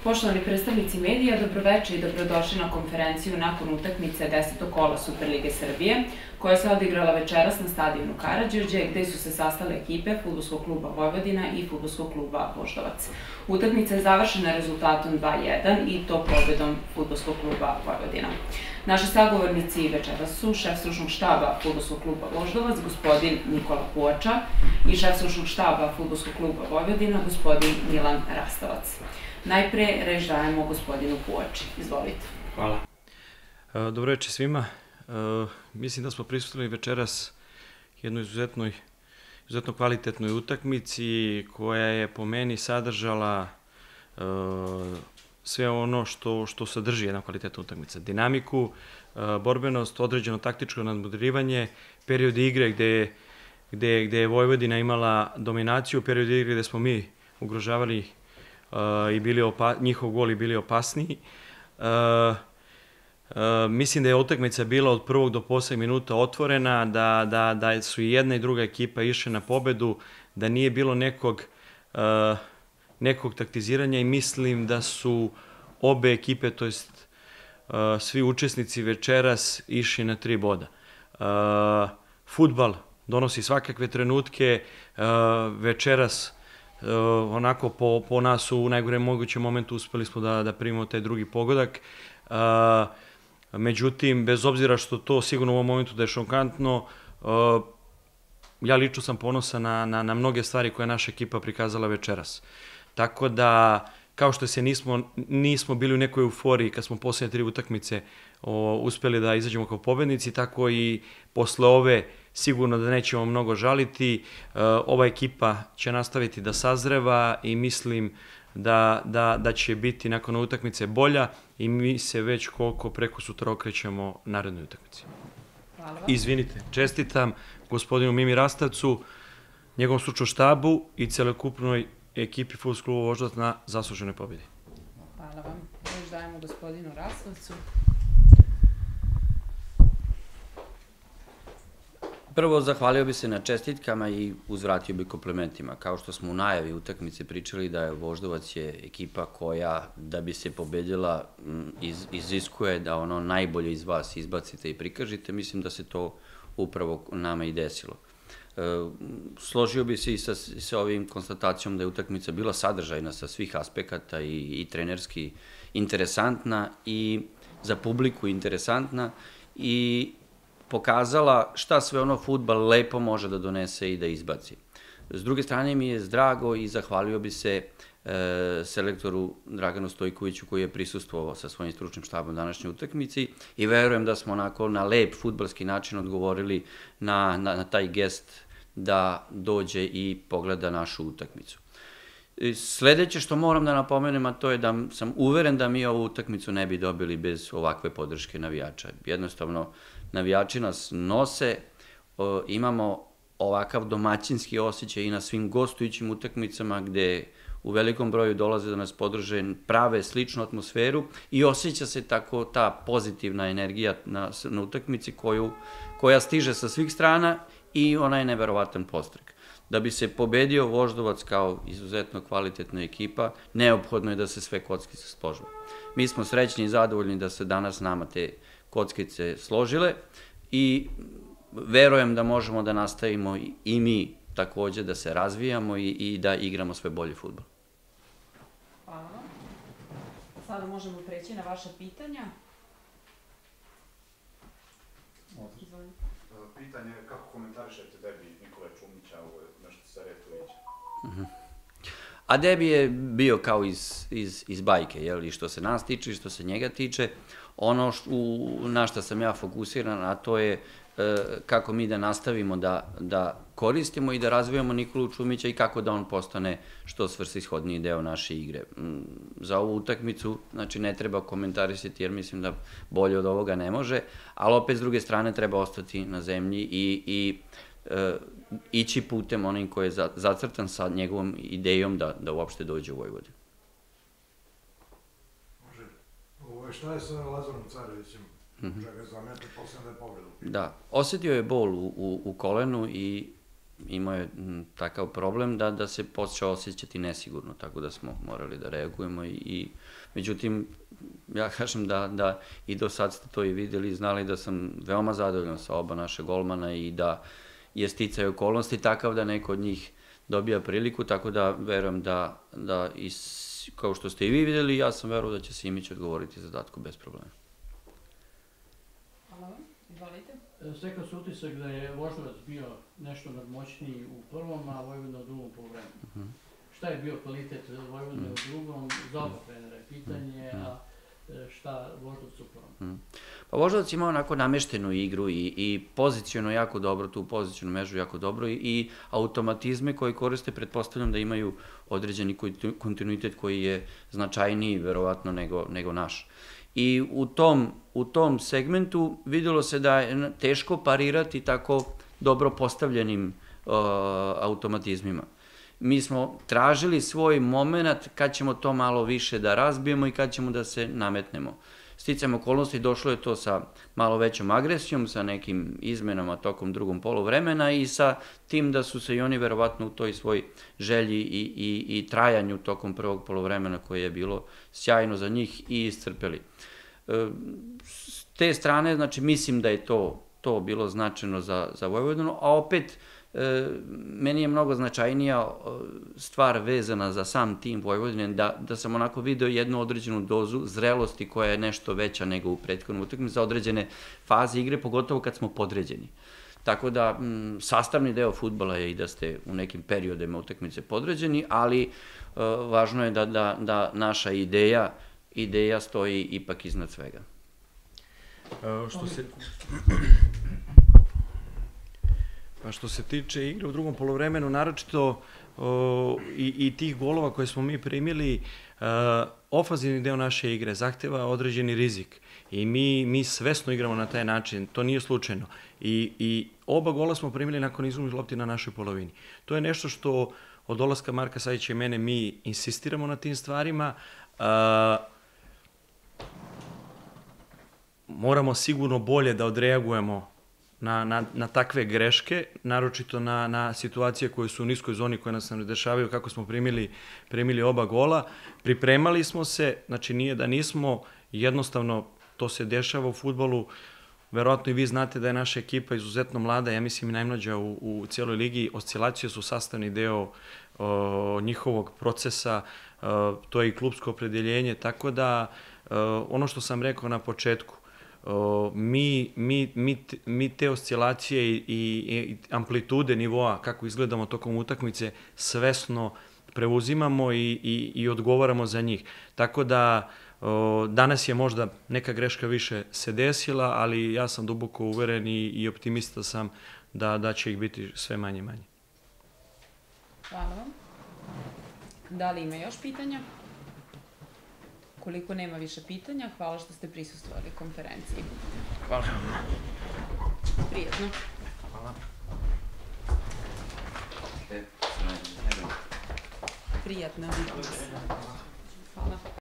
Poštovani predstavnici medija, dobroveče i dobrodošli na konferenciju nakon utakmice 10. kola Superlige Srbije, koja se odigrala večeras na stadionu Karađorđe, gde su se sastale ekipe Fudbalskog kluba Vojvodina i Fudbalskog kluba Voždovac. Utakmica je završena rezultatom 2:1 i to pobedom Fudbalskog kluba Vojvodina. Naši sagovornici večeras su šef stručnog štaba Fudbalskog kluba Voždovac, gospodin Nikola Puača, i šef stručnog štaba Fudbalskog kluba Vojvodina, gospodin Milan Rastavac. Najpre reč dajemo gospodinu Puači. Izvolite. Hvala. Dobro večer svima. Mislim da smo prisutili večeras jednoj izuzetno kvalitetnoj utakmici koja je po meni sadržala sve ono što sadrži jedna kvalitetna utakmica. Dinamiku, borbenost, određeno taktičko nadmudrivanje, period igre gde je Vojvodina imala dominaciju, period igre gde smo mi ugrožavali i njihov gol i bili opasniji. Mislim da je utakmica bila od prvog do poslednjeg minuta otvorena, da su i jedna i druga ekipa išle na pobedu, da nije bilo nekog taktiziranja i mislim da su obe ekipe, to jest svi učesnici večeras išli na 3 boda. Fudbal donosi svakakve trenutke, večeras onako po nas u najgorem mogućem momentu uspeli smo da primimo taj drugi pogodak. Međutim, bez obzira što to sigurno u ovom momentu da je šokantno, ja lično sam ponosan na mnoge stvari koje je naša ekipa prikazala večeras. Tako da, kao što se nismo bili u nekoj euforiji kad smo posljednje 3 utakmice uspeli da izađemo kao pobednici, tako i posle ove sigurno da nećemo mnogo žaliti. Ova ekipa će nastaviti da sazreva i mislim da će biti nakon utakmice bolja i mi se već koliko preko sutra okrećemo narednoj utakmici. Izvinite, čestitam gospodinu Mimi Rastavcu, njegovom stručnom štabu i celokupnoj ekipi Fudbalskog kluba Voždovac na zasluženoj pobedi. Hvala vam. Još dajemo gospodinu Rastavcu. Prvo, zahvalio bi se na čestitkama i uzvratio bi komplementima. Kao što smo u najavi utakmice pričali da je Voždovac je ekipa koja, da bi se pobedila, iziskuje da ono najbolje iz vas izbacite i prikažite. Mislim da se to upravo nama i desilo. Složio bi se i sa ovim konstatacijom da je utakmica bila sadržajna sa svih aspekata i trenerski interesantna i za publiku interesantna i pokazala šta sve ono fudbal lepo može da donese i da izbaci. S druge strane mi je drago i zahvalio bi se selektoru Draganu Stojkoviću koji je prisustvovao sa svojim stručnim štabom današnjoj utakmici i verujem da smo onako na lep fudbalski način odgovorili na taj gest da dođe i pogleda našu utakmicu. Sledeće što moram da napomenem, a to je da sam uveren da mi ovu utakmicu ne bi dobili bez ovakve podrške navijača. Jednostavno, navijači nas nose, imamo ovakav domaćinski osjećaj i na svim gostujućim utakmicama gde u velikom broju dolaze da nas podrže, prave sličnu atmosferu i osjeća se tako ta pozitivna energija na utakmici koja stiže sa svih strana i ona je neverovatan podstrek. Da bi se pobedio Voždovac kao izuzetno kvalitetna ekipa, neophodno je da se sve kockice slože. Mi smo srećni i zadovoljni da se danas nama te kockice složile i verujem da možemo da nastavimo i mi takođe da se razvijamo i da igramo sve bolji fudbal. Hvala vam. Sada možemo preći na vaša pitanja. Pitanje je kako komentarišete debi Nikole Čumića, ovo je nešto sa Retovića? A debi je bio kao iz bajke, i što se nas tiče i što se njega tiče. Ono na što sam ja fokusiran, a to je kako mi da nastavimo da koristimo i da razvijamo Nikolu Čumića i kako da on postane što svrsishodniji deo naše igre. Za ovu utakmicu, znači, ne treba komentarisati jer mislim da bolje od ovoga ne može, ali opet s druge strane treba ostati na zemlji i ići putem onim koji je zacrtan sa njegovom idejom da uopšte dođe u Vojvodinu. Šta je sa Lazarom Carevićem? Čega je zametio, posljedno da je povredu? Da, osetio je bol u kolenu i imao je takav problem da se počeo osjećati nesigurno, tako da smo morali da reagujemo i međutim, ja kažem da i do sad ste to i videli i znali da sam veoma zadovoljan sa oba naše golmana i da je sticaj okolnosti takav da neko od njih dobija priliku, tako da verujem da kao što ste i vi videli, ja sam veruo da će Simić odgovoriti zadatku bez problema. Hvala vam. Izvolite. Stekao se utisak da je Voždovac bio nešto nadmoćniji u prvom, a Vojvodina u drugom poluvremenu. Šta je bio kvalitet Vojvodine u drugom? Za oba trenera je pitanje, a šta Voždovac u prvom? Pa Voždovac ima onako nameštenu igru i poziciono jako dobro, tu pozicijonu mežu jako dobro i automatizme koje koriste, pretpostavljam da imaju određeni kontinuitet koji je značajniji, verovatno, nego naš. I u tom segmentu videlo se da je teško parirati tako dobro postavljenim automatizmima. Mi smo tražili svoj moment kad ćemo to malo više da razbijemo i kad ćemo da se nametnemo. Sticajem okolnosti došlo je to sa malo većom agresijom, sa nekim izmenama tokom drugom poluvremena i sa tim da su se i oni verovatno u toj svoj želji i trajanju tokom prvog poluvremena koje je bilo sjajno za njih i iscrpeli. S te strane, znači, mislim da je to bilo značajno za Vojvodinu, a opet meni je mnogo značajnija stvar vezana za sam tim Vojvodine, da sam onako video jednu određenu dozu zrelosti koja je nešto veća nego u prethodnom utakmici za određene faze igre, pogotovo kad smo podređeni. Tako da, sastavni deo fudbala je i da ste u nekim periodima utakmice podređeni, ali važno je da naša ideja stoji ipak iznad svega. Što se tiče igre u drugom poluvremenu, naročito i tih golova koje smo mi primili, ofanzivni deo naše igre zahteva određeni rizik i mi svesno igramo na taj način, to nije slučajno. I oba gola smo primili nakon izgubljene lopte na našoj polovini. To je nešto što od dolaska Marka Savića i mene mi insistiramo na tim stvarima. Moramo sigurno bolje da odreagujemo na takve greške, naročito na situacije koje su u niskoj zoni koje nas ne dešavaju, kako smo primili oba gola. Pripremali smo se, znači nije da nismo, jednostavno to se dešava u fudbalu. Verovatno i vi znate da je naša ekipa izuzetno mlada, ja mislim i najmlađa u cijeloj ligi. Oscilacije su sastavni deo njihovog procesa, to je i klubsko opredeljenje, tako da ono što sam rekao na početku, mi te oscilacije i amplitude nivoa, kako izgledamo tokom utakmice, svesno preuzimamo i odgovaramo za njih. Tako da danas je možda neka greška više se desila, ali ja sam duboko uveren i optimista sam da će ih biti sve manje i manje. Hvala vam. Da li ima još pitanja? Koliko nema više pitanja, hvala što ste prisustvovali konferenciji. Hvala. Prijetno. Hvala. Prijatno. Hvala.